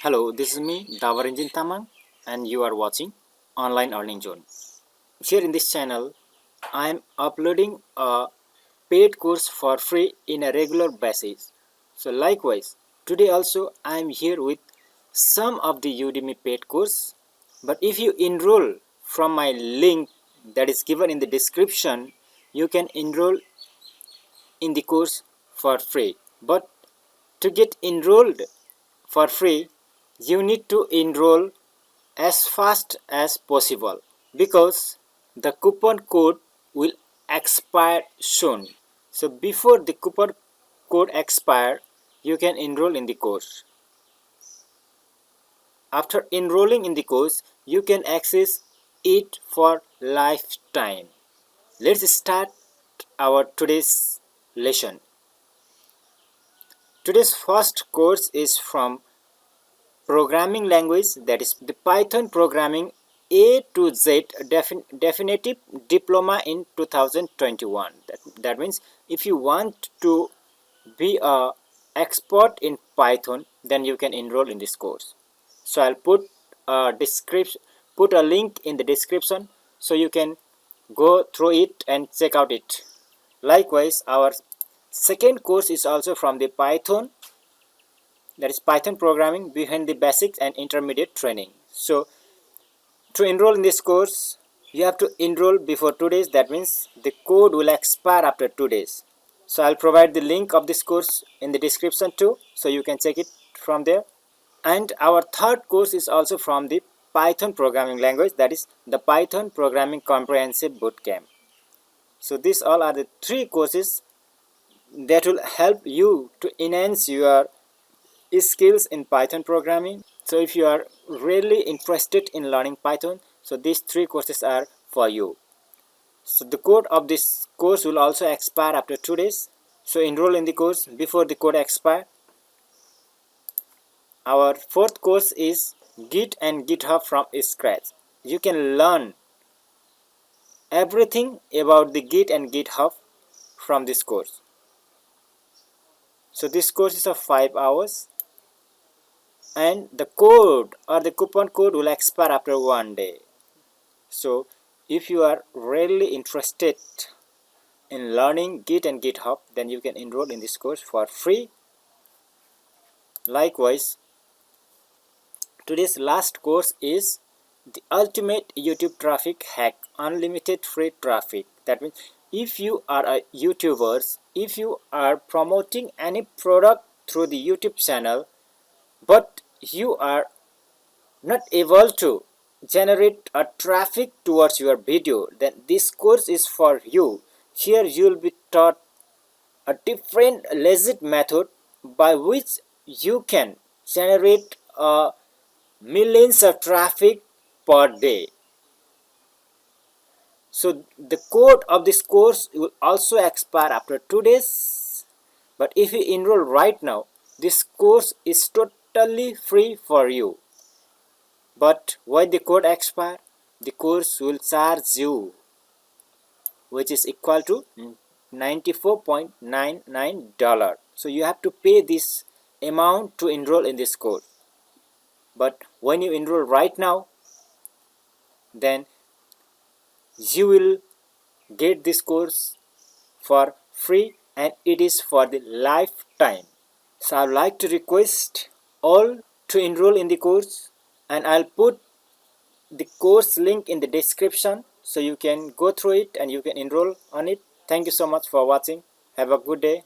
Hello, this is me, Davaranjan Tamang, and you are watching Online Earning Zone. Here in this channel, I am uploading a paid course for free in a regular basis. So likewise, today also I am here with some of the Udemy paid course. But if you enroll from my link that is given in the description, you can enroll in the course for free. But to get enrolled for free, you need to enroll as fast as possible because the coupon code will expire soon. So before the coupon code expire, you can enroll in the course. After enrolling in the course, you can access it for lifetime. Let's start our today's lesson. Today's first course is from programming language, that is the Python programming A to Z definitive diploma in 2021. That means if you want to be a expert in Python, then you can enroll in this course. So I'll put a link in the description so you can go through it and check out it. Likewise, our second course is also from the Python, that is Python programming behind the basics and intermediate training. So to enroll in this course, you have to enroll before 2 days. That means the code will expire after 2 days. So I'll provide the link of this course in the description too, so you can check it from there. And our third course is also from the Python programming language, that is the Python Programming Comprehensive Bootcamp. So these all are the three courses that will help you to enhance your skills in Python programming. So if you are really interested in learning Python, so these three courses are for you. So the code of this course will also expire after 2 days. So enroll in the course before the code expire. Our fourth course is Git and GitHub from scratch. You can learn everything about the Git and GitHub from this course. So this course is of 5 hours. And the code or the coupon code will expire after 1 day. So if you are really interested in learning Git and GitHub, then you can enroll in this course for free. Likewise, today's last course is the ultimate YouTube traffic hack, unlimited free traffic. That means if you are a YouTuber, if you are promoting any product through the YouTube channel, but you are not able to generate a traffic towards your video, then this course is for you. Here you will be taught a different legit method by which you can generate millions of traffic per day. So the code of this course will also expire after 2 days, but if you enroll right now, this course is totally free for you. But when the code expire, the course will charge you, which is equal to $94.99. So you have to pay this amount to enroll in this course. But when you enroll right now, then you will get this course for free, and it is for the lifetime. So I would like to request all to enroll in the course, and I'll put the course link in the description so you can go through it and you can enroll on it. Thank you so much for watching. Have a good day.